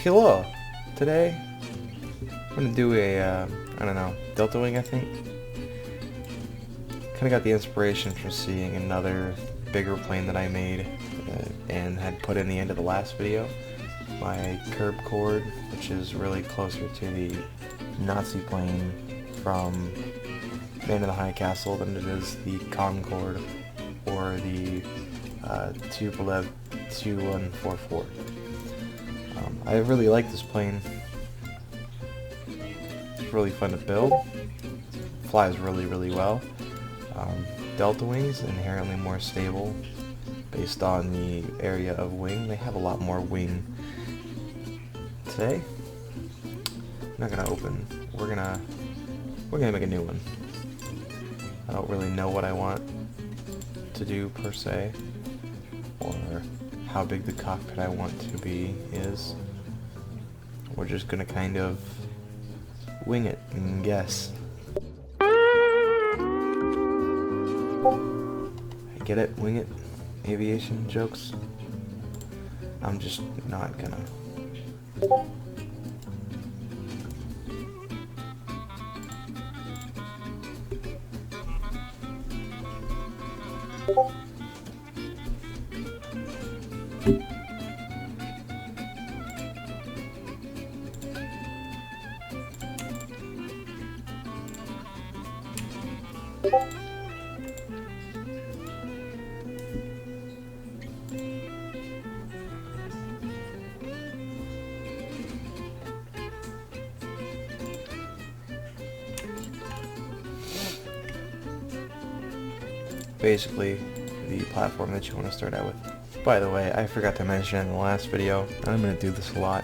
Hello! Today, I'm gonna do a, I don't know, delta wing, I think? Kinda got the inspiration from seeing another bigger plane that I made and had put in the end of the last video. My curb chord, which is really closer to the Nazi plane from Man in the High Castle than it is the Concorde or the Tupolev 2144. I really like this plane. It's really fun to build. Flies really well. Delta wings, inherently more stable based on the area of wing. They have a lot more wing. Today, I'm not gonna open. We're gonna make a new one. I don't really know what I want to do per se, or how big the cockpit I want to be is. We're just gonna kind of wing it and guess. I get it, wing it, aviation jokes. I'm just not gonna. Basically, the platform that you want to start out with. By the way, I forgot to mention in the last video, and I'm going to do this a lot,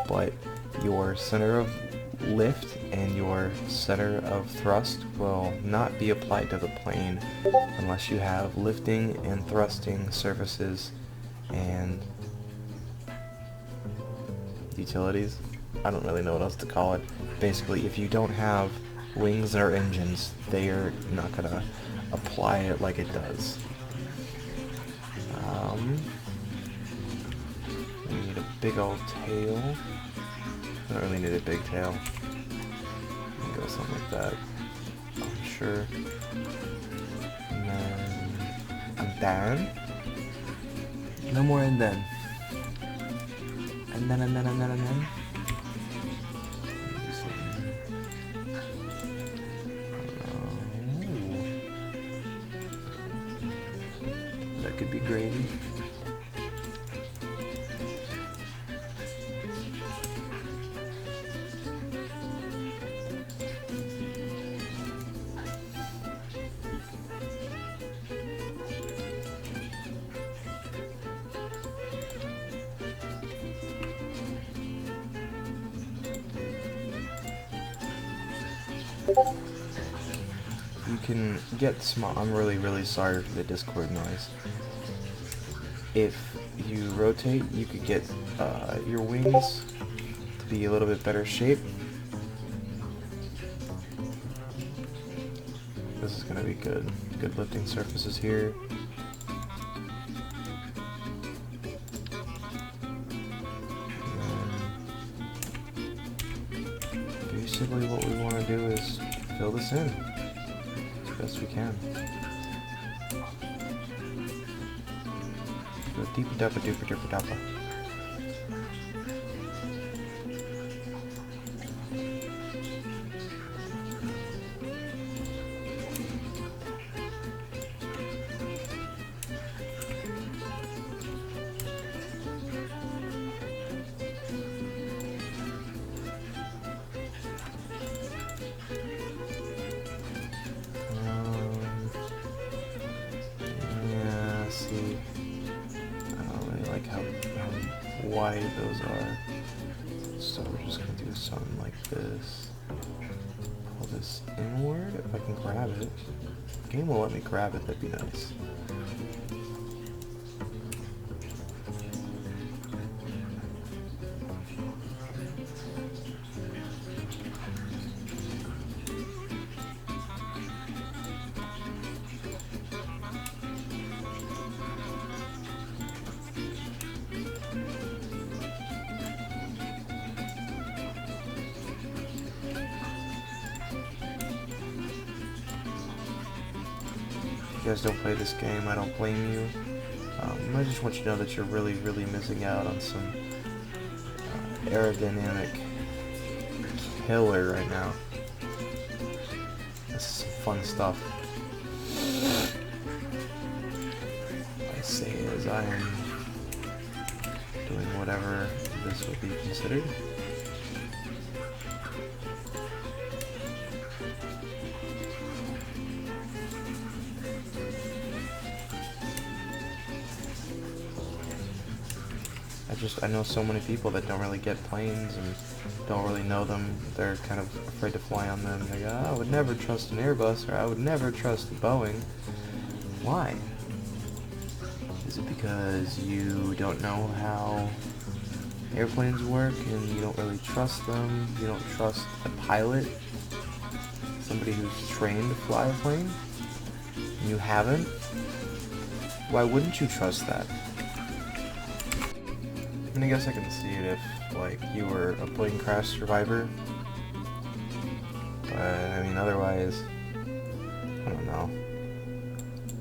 but your center of lift and your center of thrust will not be applied to the plane unless you have lifting and thrusting surfaces and utilities. I don't really know what else to call it. Basically, if you don't have wings or engines, they are not going to apply it like it does. We need a big old tail. I don't really need a big tail. Go something like that. I'm sure. And then no more and then. And then. That could be gravy. You can get small. I'm really sorry for the Discord noise. If you rotate, you could get your wings to be a little bit better shape. This is gonna be good. Good lifting surfaces here. And basically what we want to do is fill this in as best we can. Deepa dappa doopa doopa dappa. Yeah, see. How wide those are. So we're just gonna do something like this. Pull this inward if I can grab it. The game will let me grab it, that'd be nice. you guys don't play this game, I don't blame you. I just want you to know that you're really, really missing out on some aerodynamic killer right now. This is some fun stuff. I say as I am doing whatever this would be considered. I know so many people that don't really get planes and don't really know them. They're kind of afraid to fly on them. They go, I would never trust an Airbus, or I would never trust a Boeing. Why? Is it because you don't know how airplanes work and you don't really trust them? You don't trust a pilot? Somebody who's trained to fly a plane? You haven't? Why wouldn't you trust that? I mean, I guess I can see it if, like, you were a plane crash survivor. But, I mean, otherwise, I don't know.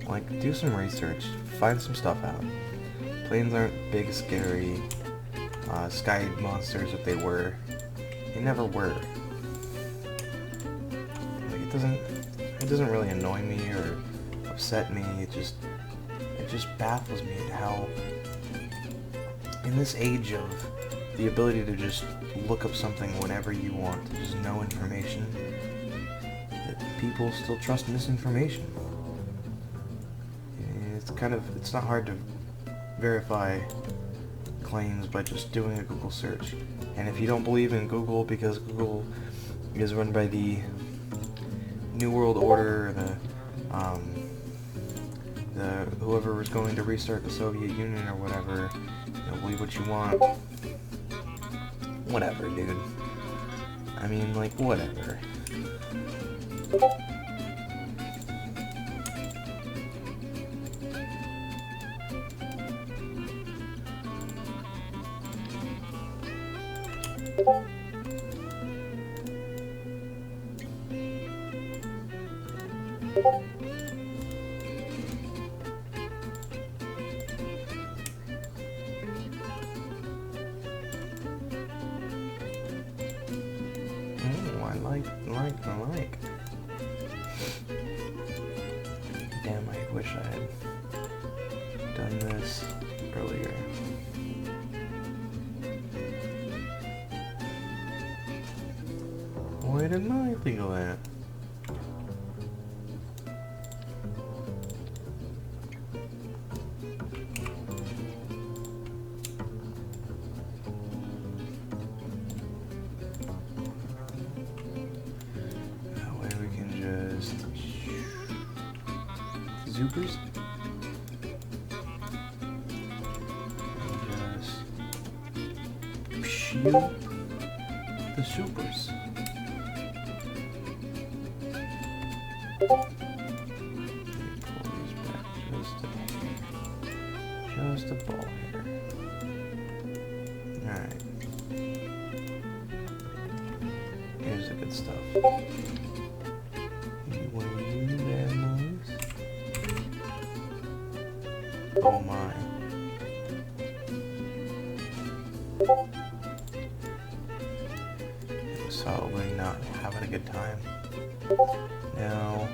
Like, do some research. Find some stuff out. Planes aren't big, scary, sky monsters if they were. They never were. Like, it doesn't really annoy me or upset me. It just baffles me at how, in this age of the ability to just look up something whenever you want, to just know information, that people still trust misinformation. It's not hard to verify claims by just doing a Google search. And if you don't believe in Google because Google is run by the New World Order, the whoever was going to restart the Soviet Union or whatever, believe what you want. Whatever, dude. I mean, like, whatever. I like. Damn, I wish I had done this earlier. Why didn't I think of that? Zoopers. And just shield the supers. Pull these back just a ball here. Alright. Here's the good stuff. Oh my. He's probably not having a good time. Now,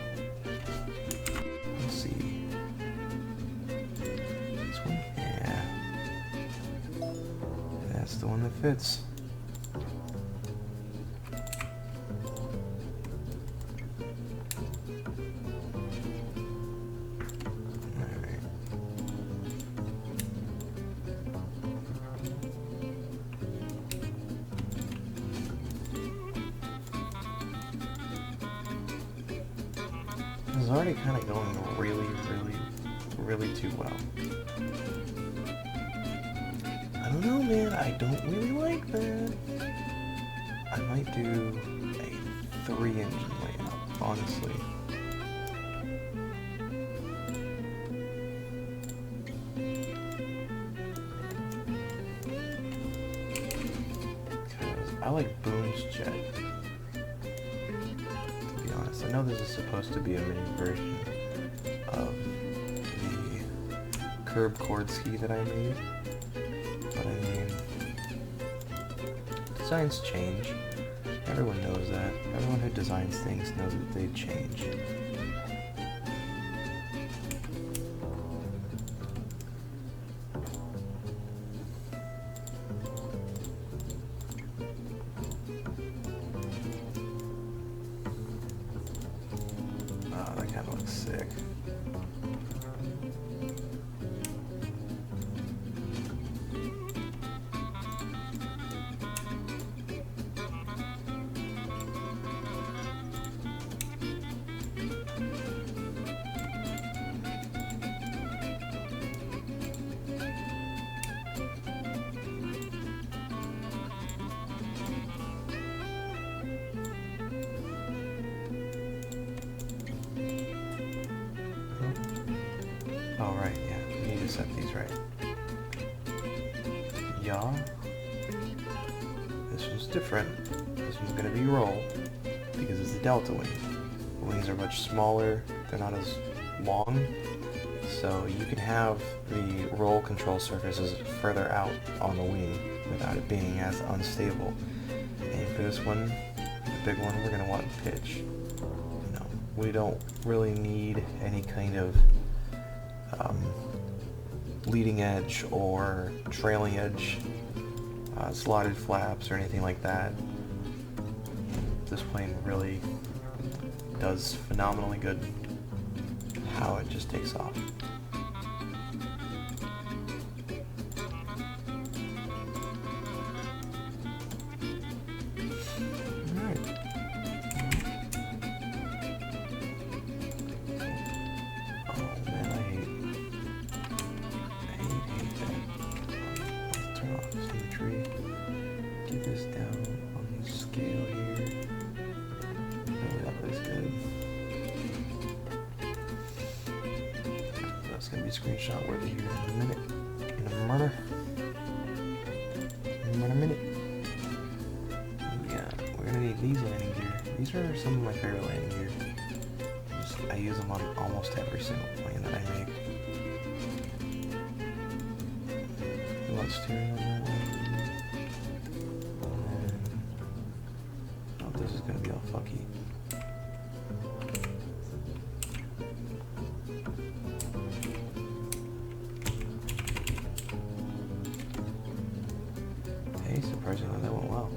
let's see. This one? Yeah. That's the one that fits. It's already kind of going really too well. I don't know, man. I don't really like that. I might do a 3-engine layout, honestly. Because I like Boone's jet. I know this is supposed to be a mini version of the curb cord ski that I made. But I mean, designs change. Everyone knows that. Everyone who designs things knows that they change. That kind of looks sick. Oh, right, yeah, we need to set these right. Yeah. This one's different. This one's gonna be roll, because it's a delta wing. The wings are much smaller, they're not as long, so you can have the roll control surfaces further out on the wing without it being as unstable. And for this one, the big one, we're gonna want pitch. No, we don't really need any kind of leading edge or trailing edge slotted flaps or anything like that. This plane really does phenomenally good how it just takes off. Get this down on the scale here. Oh, that looks good. That's gonna be screenshot worthy here in a minute. In a minute. Yeah, we're gonna need these landing gear. These are some of my favorite landing gear. I use them on almost every single plane that I make. Let's steering on that one. This is going to be all fucky. Hey, surprisingly that went well.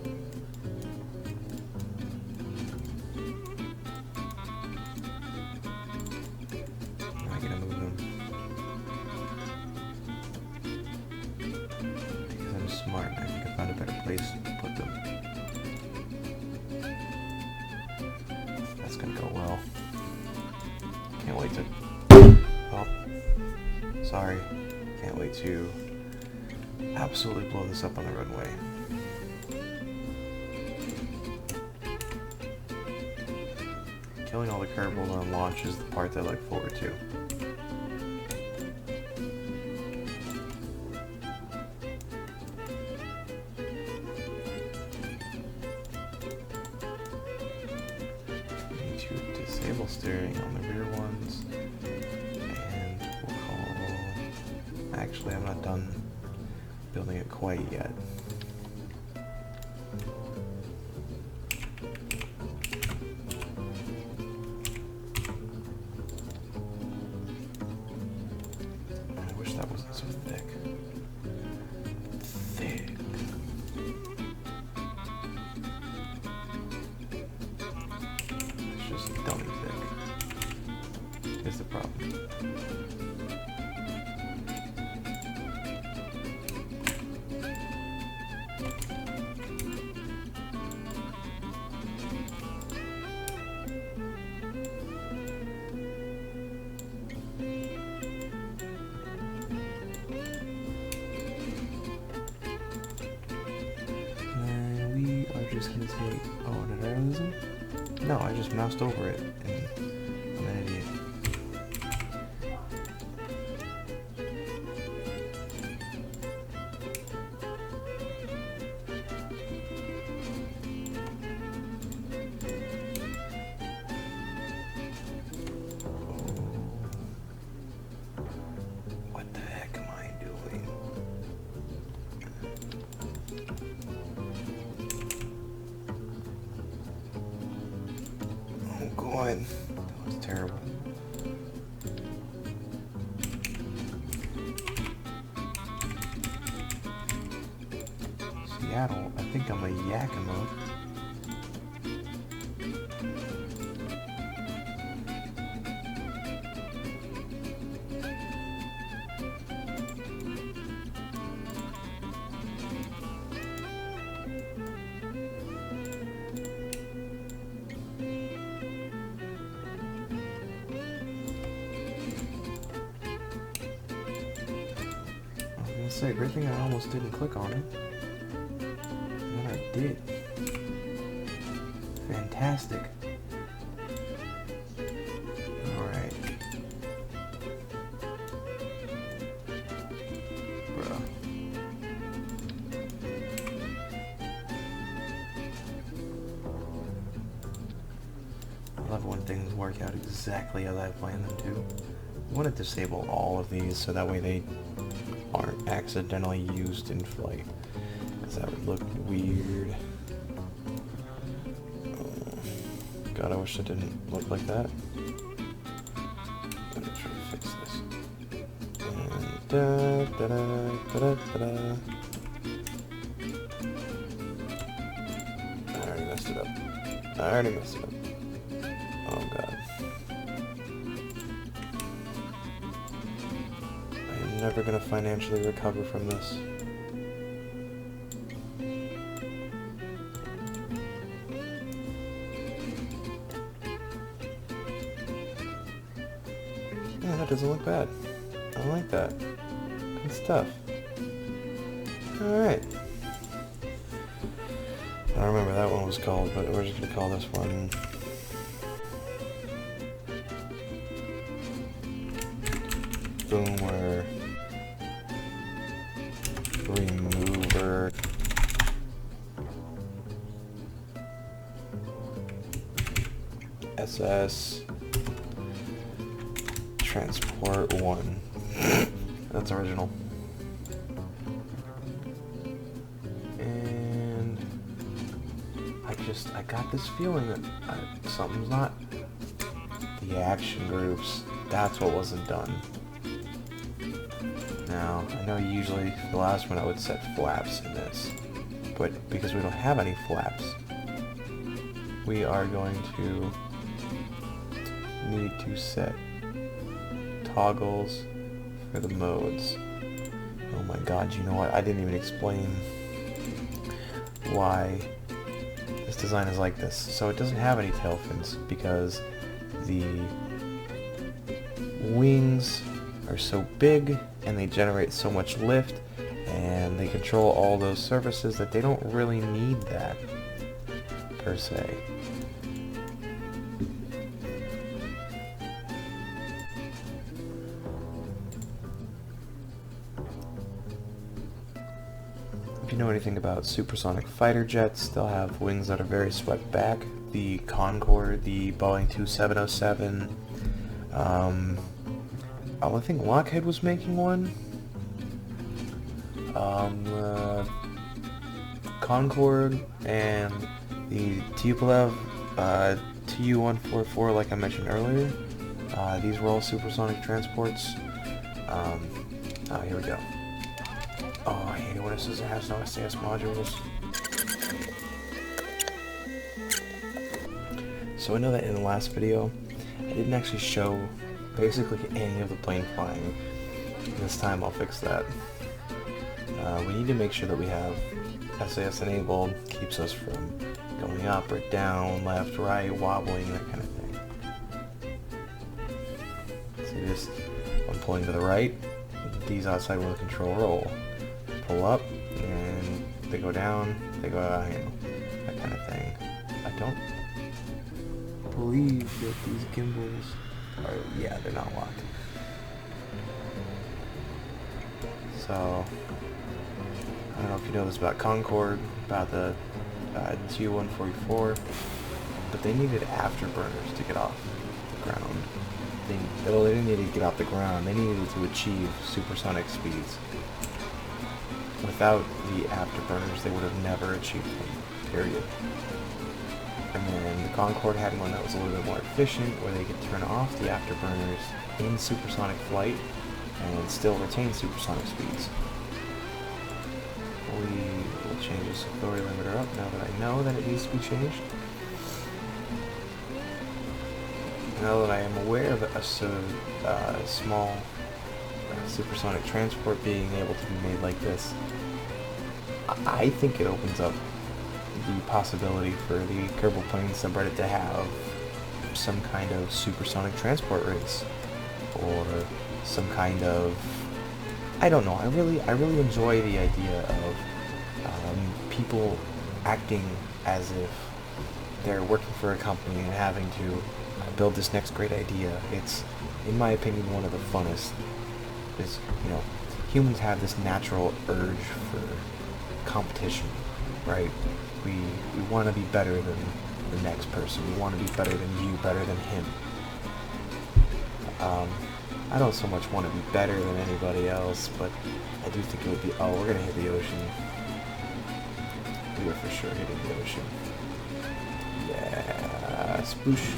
Now I gotta move them. Because I'm smart, I think I found a better place to put them. That's gonna go well. Can't wait to... Oh. Sorry. Can't wait to absolutely blow this up on the runway. Killing all the curb roller on launch is the part that I look forward to. Disable steering on the rear ones, and we'll call... Actually, I'm not done building it quite yet. I wish that wasn't so thick. Dummy thick is the problem. And we are just gonna take... Oh, did I lose him? No, I just moused over it, and I'm an idiot. one. That looks terrible. Seattle, I think I'm a Yakima. Say, great thing I almost didn't click on it. And then I did. Fantastic. Alright. Bruh. I love when things work out exactly as I planned them to. I want to disable all of these so that way they aren't accidentally used in flight, because that would look weird. God, I wish it didn't look like that. Let me try to fix this. And I already messed it up. Oh God. Never gonna financially recover from this. Yeah, that doesn't look bad. I like that. Good stuff. Alright. I don't remember that one was called, but we're just gonna call this one Boomer Remover. SS Transport 1. That's original. And I got this feeling that something's not. The action groups, that's what wasn't done. Now, I know usually for the last one I would set flaps in this, but because we don't have any flaps, we are going to need to set toggles for the modes. Oh my God, you know what? I didn't even explain why this design is like this. So it doesn't have any tail fins because the wings are so big and they generate so much lift and they control all those surfaces that they don't really need that per se. If you know anything about supersonic fighter jets, they'll have wings that are very swept back. The Concorde, the Boeing 2707, I think Lockheed was making one. Concorde and the Tupolev Tu-144, like I mentioned earlier. These were all supersonic transports. Oh, here we go. Oh, I hate it when it says it has no SAS modules. So I know that in the last video, I didn't actually show basically any of the plane flying. This time I'll fix that. We need to make sure that we have SAS enabled, keeps us from going up or down, left, right, wobbling, that kind of thing. See this? I'm pulling to the right, these outside wheel control roll. Pull up, and they go down, they go out, you know, that kind of thing. I don't believe that these gimbals are, yeah, they're not locked. So, I don't know if you know this about Concorde, about the Tu-144, but they needed afterburners to get off the ground. They didn't need to get off the ground, they needed to achieve supersonic speeds. Without the afterburners, they would have never achieved them, period. And then the Concorde had one that was a little bit more efficient, where they could turn off the afterburners in supersonic flight and still retain supersonic speeds. We will change this authority limiter up now that I know that it needs to be changed. Now that I am aware of a small supersonic transport being able to be made like this, I think it opens up the possibility for the Kerbal Plain subreddit to have some kind of supersonic transport race, or some kind of, I don't know. I really enjoy the idea of people acting as if they're working for a company and having to build this next great idea. It's, in my opinion, one of the funnest. Is, you know, humans have this natural urge for competition, right? We want to be better than the next person. We want to be better than you, better than him. I don't so much want to be better than anybody else, but I do think it would be, oh, we're going to hit the ocean. We are for sure hitting the ocean. Yeah, spoosh.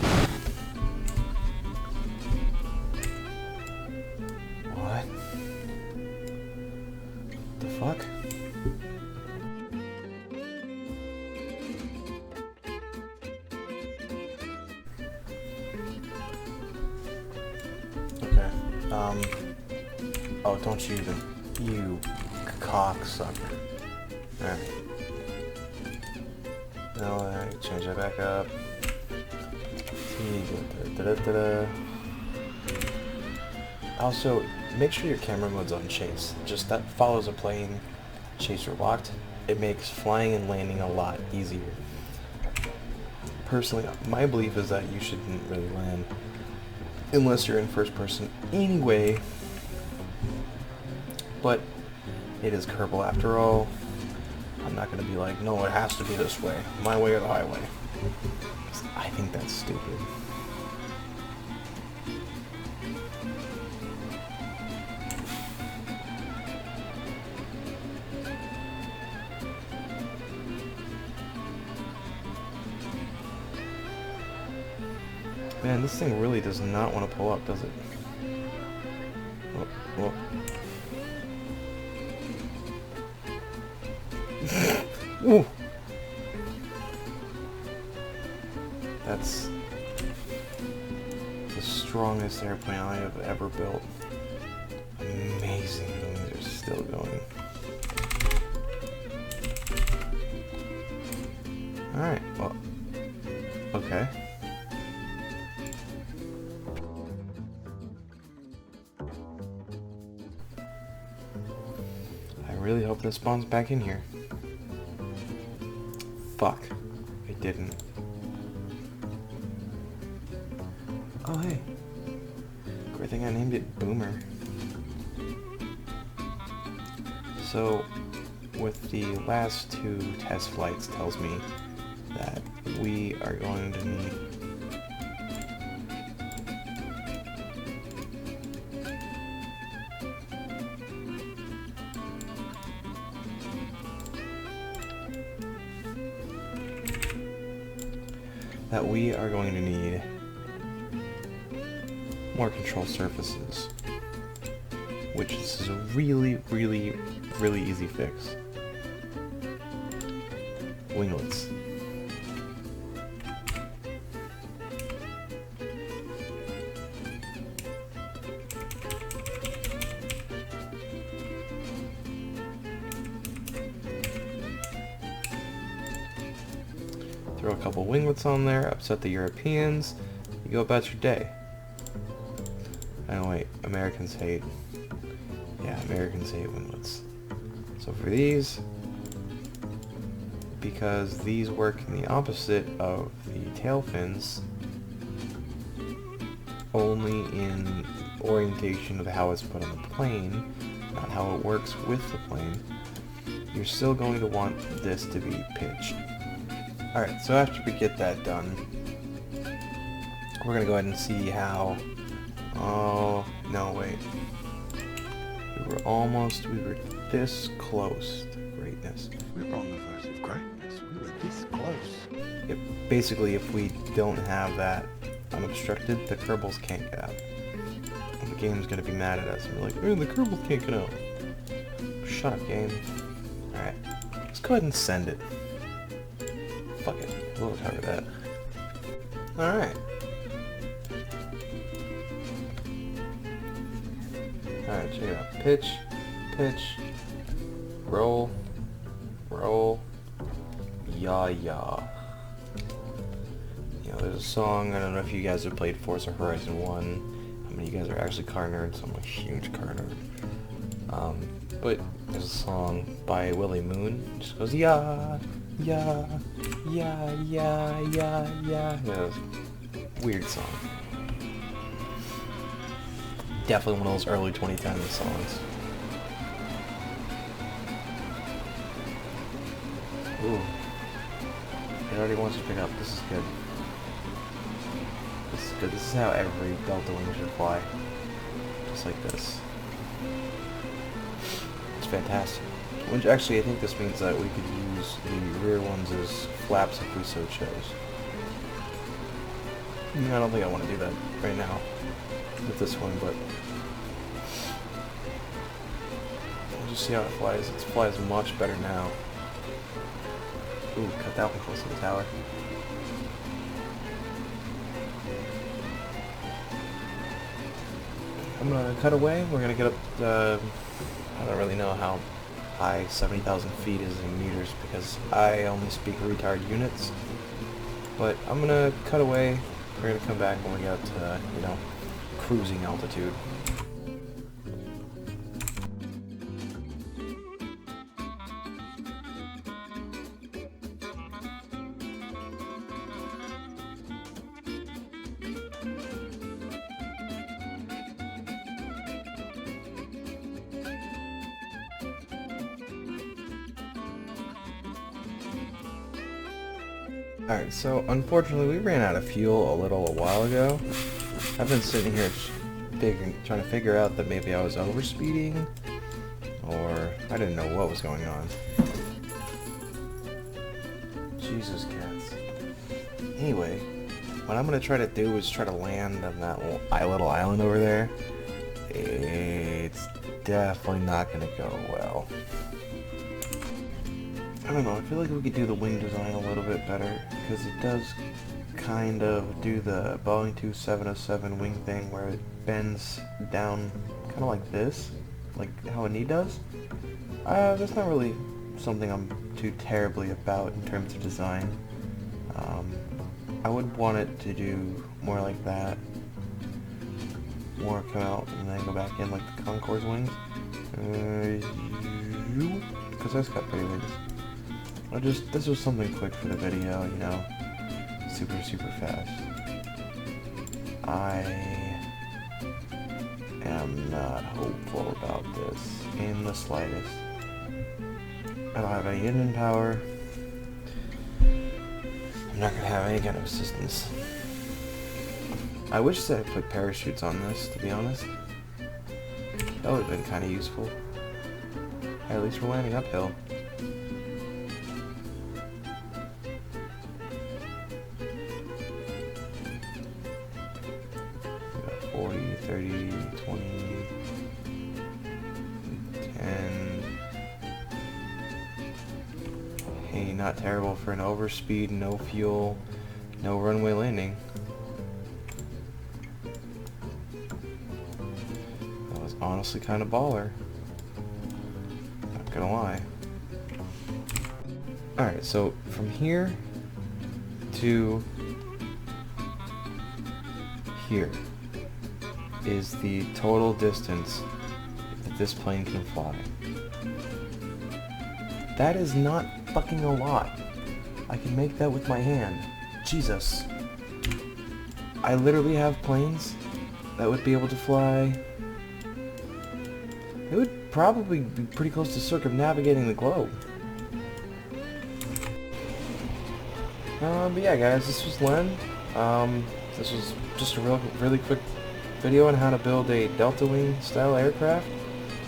What? The fuck? Okay. Oh, don't you even. You cocksucker. Alright. Now I change that back up. Also, make sure your camera mode's on chase. Just that follows a plane, chaser locked. It makes flying and landing a lot easier. Personally, my belief is that you shouldn't really land unless you're in first person anyway. But it is Kerbal after all. I'm not going to be like, no, it has to be this way. My way or the highway. I think that's stupid. Man, this thing really does not want to pull up, does it? Oh, oh. Ooh. That's the strongest airplane I have ever built. Amazing. These are still going. Alright, well, okay. I really hope this spawns back in here. Fuck. It didn't. Oh, hey. Great thing I named it Boomer. So, with the last two test flights tells me that we are going to need more control surfaces, which is a really easy fix. Winglets. Throw a couple winglets on there, upset the Europeans, you go about your day. Oh wait, Americans hate. Yeah, Americans hate winglets. So for these, because these work in the opposite of the tail fins, only in orientation of how it's put on the plane, not how it works with the plane, you're still going to want this to be pitched. Alright, so after we get that done, we're going to go ahead and see how... Oh, no, wait. We were this close to greatness. We were on the verge of greatness. We were this close. Yep. basically, if we don't have that unobstructed, the Kerbals can't get out. The game's gonna be mad at us and be like, oh, the Kerbals can't get out. Shut up, game. Alright, let's go ahead and send it. Fuck it, we'll cover that. Alright. Alright, check it out. Pitch, pitch, roll, roll, yaw, yaw. You know, there's a song, I don't know if you guys have played Forza Horizon 1. How many of you guys are actually car nerds? I'm a huge car nerd. But there's a song by Willie Moon. It just goes, yeah, yeah, yeah, yeah, yeah, yeah. Yeah, it's a weird song. Definitely one of those early 2010 songs. Ooh. It already wants to pick up. This is good. This is good. This is how every Delta Wing should fly. Just like this. It's fantastic. Which actually, I think this means that we could use the rear ones as flaps if we so chose. I don't think I want to do that right now with this one, but we'll just see how it flies. It flies much better now. Ooh, cut that one close to the tower. I'm gonna cut away. We're gonna get up I don't really know how high 70,000 feet is in meters because I only speak retard units. But I'm gonna cut away. We're gonna come back when we get up to, you know, cruising altitude. Alright, so unfortunately we ran out of fuel a while ago. I've been sitting here trying to figure out that maybe I was overspeeding, or I didn't know what was going on. Jesus, cats. Anyway, what I'm going to try to do is try to land on that little island over there. It's definitely not going to go well. I don't know, I feel like we could do the wing design a little bit better, because it does kind of do the Boeing 2707 wing thing where it bends down kind of like this, like how a knee does. That's not really something I'm too terribly about in terms of design. I would want it to do more like that, more come out and then go back in like the Concourse wings, because that's got pretty wings. This was something quick for the video, you know, super fast. I am not hopeful about this in the slightest. I don't have any engine power. I'm not gonna have any kind of assistance. I wish that I put parachutes on this, to be honest. That would have been kind of useful. Hey, at least we're landing uphill. 40, 30, 20, 10. Hey, not terrible for an overspeed, no fuel, no runway landing. That was honestly kind of baller. Not gonna lie. Alright, so from here to here is the total distance that this plane can fly. That is not fucking a lot. I can make that with my hand. Jesus. I literally have planes that would be able to fly. It would probably be pretty close to circumnavigating the globe. But yeah, guys, this was Len. This was just a really quick video on how to build a Delta Wing style aircraft.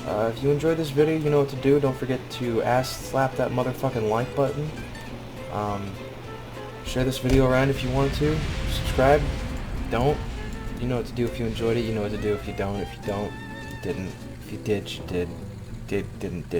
If you enjoyed this video, you know what to do. Don't forget to slap that motherfucking like button. Share this video around if you want to. Subscribe. Don't. You know what to do if you enjoyed it. You know what to do if you don't. If you don't, you didn't. If you did, you did. Didn't.